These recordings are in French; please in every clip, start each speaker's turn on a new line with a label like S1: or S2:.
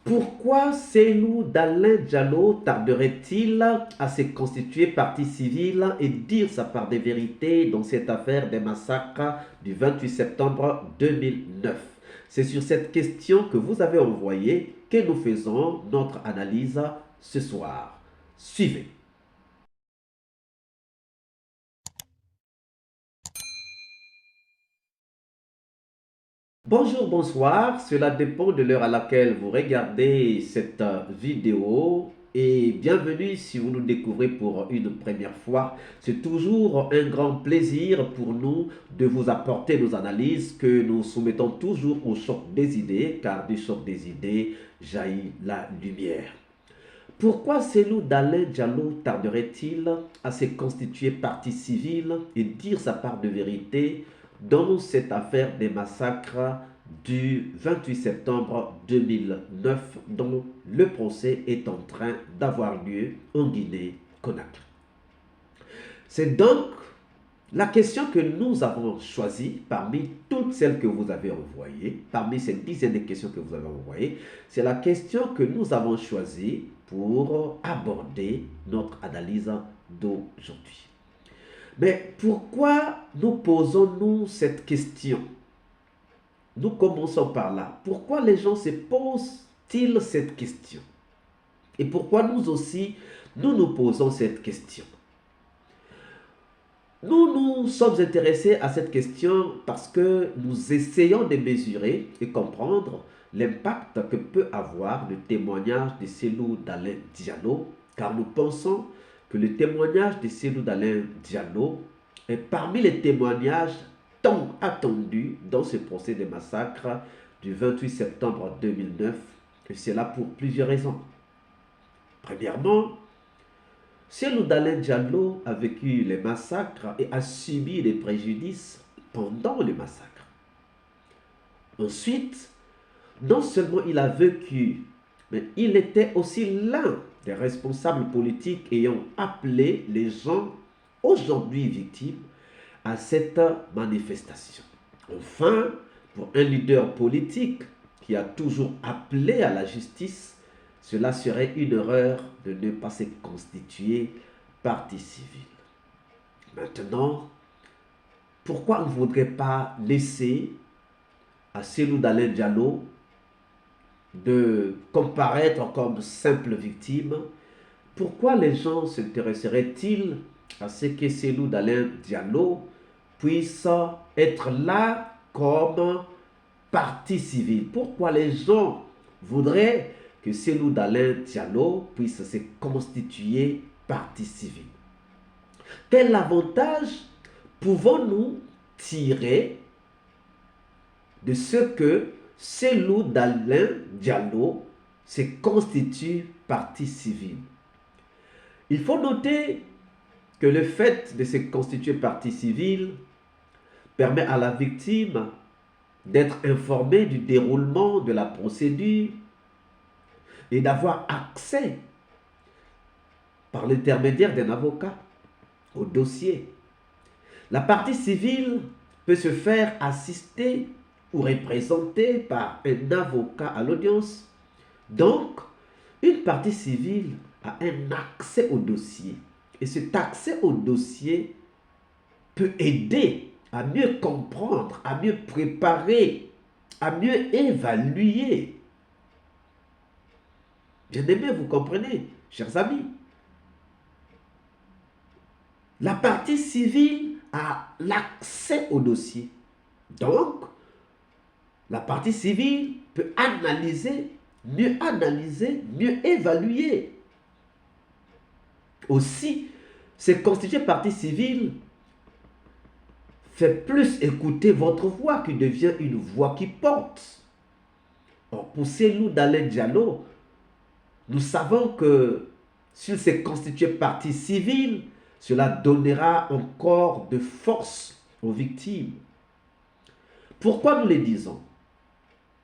S1: Pourquoi Cellou Dalein Diallo tarderait-il à se constituer partie civile et dire sa part de vérité dans cette affaire des massacres du 28 septembre 2009? C'est sur cette question que vous avez envoyé que nous faisons notre analyse ce soir. Suivez. Bonjour, bonsoir, cela dépend de l'heure à laquelle vous regardez cette vidéo et bienvenue si vous nous découvrez pour une première fois. C'est toujours un grand plaisir pour nous de vous apporter nos analyses que nous soumettons toujours au choc des idées car du choc des idées jaillit la lumière. Pourquoi Cellou Dalein Diallo tarderait-il à se constituer partie civile et dire sa part de vérité dans cette affaire des massacres du 28 septembre 2009 dont le procès est en train d'avoir lieu en Guinée-Conakry? C'est donc la question que nous avons choisie parmi toutes celles que vous avez envoyées, parmi ces dizaines de questions que vous avez envoyées, c'est la question que nous avons choisie pour aborder notre analyse d'aujourd'hui. Mais pourquoi nous posons-nous cette question? Nous commençons par là. Pourquoi les gens se posent-ils cette question? Et pourquoi nous aussi, nous nous posons cette question? Nous nous sommes intéressés à cette question parce que nous essayons de mesurer et comprendre l'impact que peut avoir le témoignage de Cellou Dalein Diallo, car nous pensons que le témoignage de Cellou Dalein Diallo est parmi les témoignages tant attendus dans ce procès de massacre du 28 septembre 2009, et c'est là pour plusieurs raisons. Premièrement, Cellou Dalein Diallo a vécu les massacres et a subi des préjudices pendant les massacres. Ensuite, non seulement il a vécu, mais il était aussi l'un des responsables politiques ayant appelé les gens aujourd'hui victimes à cette manifestation. Enfin, pour un leader politique qui a toujours appelé à la justice, cela serait une erreur de ne pas se constituer partie civile. Maintenant, pourquoi on ne voudrait pas laisser à Cellou Dalein Diallo de comparaître comme simple victime? Pourquoi les gens s'intéresseraient-ils à ce que Cellou Dalein Diallo puisse être là comme partie civile? Pourquoi les gens voudraient que Cellou Dalein Diallo puisse se constituer partie civile? Quel avantage pouvons-nous tirer de ce que Cellou Dalein Diallo se constitue partie civile? Il faut noter que le fait de se constituer partie civile permet à la victime d'être informée du déroulement de la procédure et d'avoir accès par l'intermédiaire d'un avocat au dossier. La partie civile peut se faire assister ou représenter par un avocat à l'audience. Donc, une partie civile a un accès au dossier. Et cet accès au dossier peut aider à mieux comprendre, à mieux préparer, à mieux évaluer. Bien aimé, vous comprenez, chers amis? La partie civile a l'accès au dossier. Donc, la partie civile peut analyser, mieux évaluer. Aussi, se constituer partie civile fait plus écouter votre voix qui devient une voix qui porte. Or, pour Cellou Dalein Diallo, nous savons que s'il s'est constitué partie civile, cela donnera encore de force aux victimes. Pourquoi nous le disons?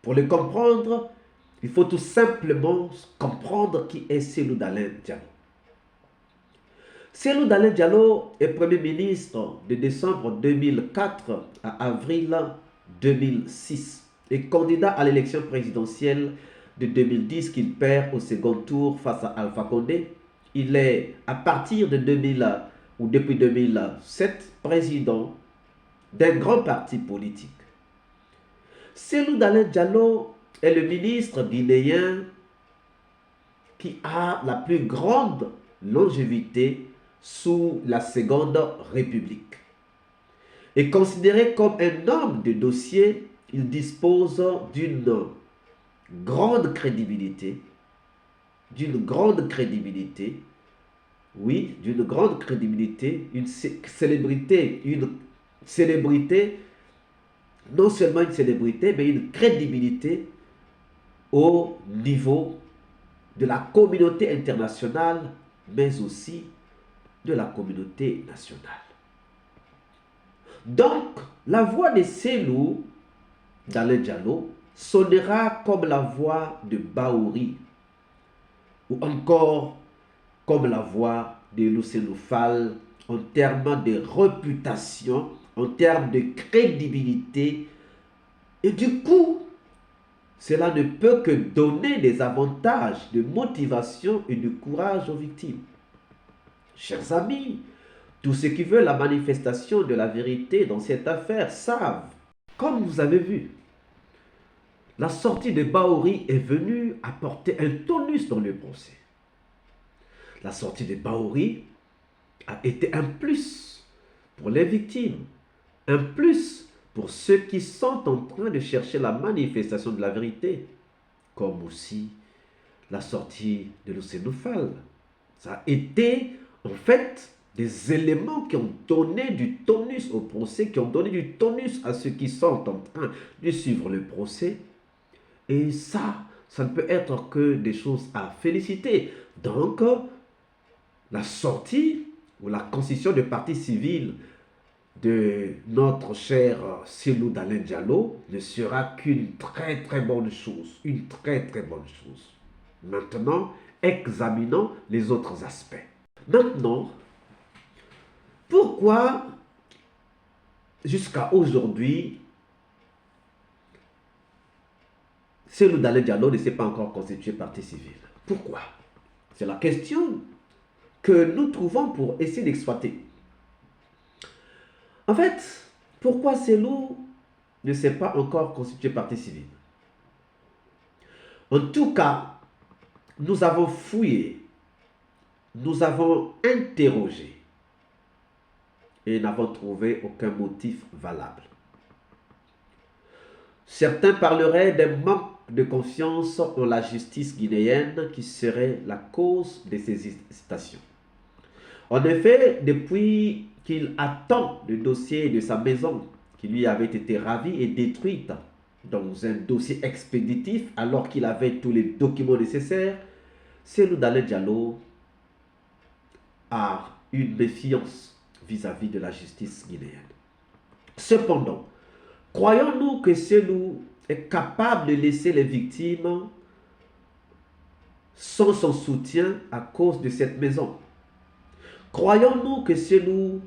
S1: Pour le comprendre, il faut tout simplement comprendre qui est Cellou Dalein Diallo. Cellou Dalein Diallo est Premier ministre de décembre 2004 à avril 2006 et candidat à l'élection présidentielle de 2010 qu'il perd au second tour face à Alpha Condé. Il est, à partir de 2000 ou depuis 2007, président d'un grand parti politique. Cellou Dalein Diallo est le ministre guinéen qui a la plus grande longévité sous la Seconde République. Et considéré comme un homme de dossier, il dispose d'une grande crédibilité, oui, d'une grande crédibilité, une célébrité, non seulement une célébrité, mais une crédibilité au niveau de la communauté internationale, mais aussi de la communauté nationale. Donc, la voix de Cellou Dalein Diallo sonnera comme la voix de Bahouri, ou encore comme la voix de Luceno Fall en termes de réputation, en termes de crédibilité. Et du coup, cela ne peut que donner des avantages de motivation et de courage aux victimes. Chers amis, tous ceux qui veulent la manifestation de la vérité dans cette affaire savent, comme vous avez vu, la sortie de Bahouri est venue apporter un tonus dans le procès. La sortie de Bahouri a été un plus pour les victimes, un plus pour ceux qui sont en train de chercher la manifestation de la vérité, comme aussi la sortie de Luceno Fall. Ça a été en fait des éléments qui ont donné du tonus au procès, qui ont donné du tonus à ceux qui sont en train de suivre le procès. Et ça ne peut être que des choses à féliciter. Donc, la sortie ou la constitution de partie civile de notre cher Cellou Dalein Diallo ne sera qu'une très très bonne chose. Une très très bonne chose. Maintenant, examinons les autres aspects. Maintenant, pourquoi jusqu'à aujourd'hui, Cellou Dalein Diallo ne s'est pas encore constitué partie civile? Pourquoi? C'est la question que nous trouvons pour essayer d'exploiter. En fait, pourquoi Cellou ne s'est pas encore constitué partie civile? En tout cas, nous avons fouillé, nous avons interrogé et n'avons trouvé aucun motif valable. Certains parleraient d'un manque de confiance en la justice guinéenne qui serait la cause de ces hésitations. En effet, depuis qu'il attend le dossier de sa maison qui lui avait été ravie et détruite dans un dossier expéditif alors qu'il avait tous les documents nécessaires, Cellou Dalein Diallo a une méfiance vis-à-vis de la justice guinéenne. Cependant, croyons-nous que Cellou est capable de laisser les victimes sans son soutien à cause de cette maison? Croyons-nous que Cellou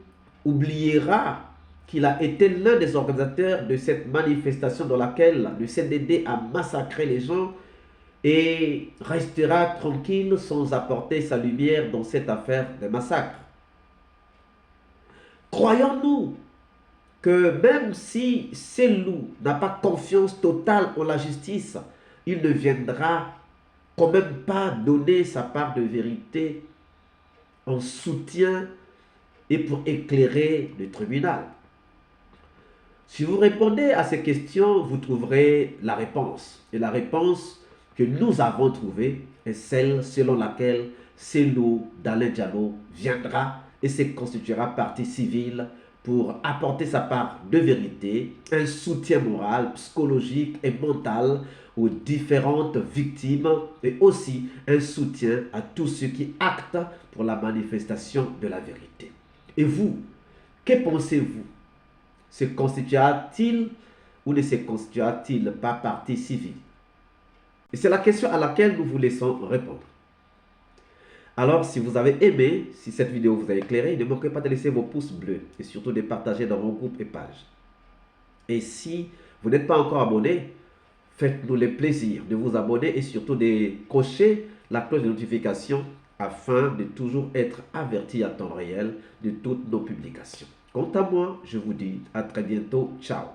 S1: oubliera qu'il a été l'un des organisateurs de cette manifestation dans laquelle le CNDD a massacré les gens et restera tranquille sans apporter sa lumière dans cette affaire de massacre? Croyons-nous que même si Cellou n'a pas confiance totale en la justice, il ne viendra quand même pas donner sa part de vérité en soutien et pour éclairer le tribunal? Si vous répondez à ces questions, vous trouverez la réponse. Et la réponse que nous avons trouvée est celle selon laquelle Cellou Dalein Diallo viendra et se constituera partie civile pour apporter sa part de vérité, un soutien moral, psychologique et mental aux différentes victimes et aussi un soutien à tous ceux qui actent pour la manifestation de la vérité. Et vous, que pensez-vous? Se constituera-t-il ou ne se constituera-t-il pas partie civile? Et c'est la question à laquelle nous vous laissons répondre. Alors, si vous avez aimé, si cette vidéo vous a éclairé, ne manquez pas de laisser vos pouces bleus et surtout de partager dans vos groupes et pages. Et si vous n'êtes pas encore abonné, faites-nous le plaisir de vous abonner et surtout de cocher la cloche de notification afin de toujours être averti à temps réel de toutes nos publications. Quant à moi, je vous dis à très bientôt. Ciao.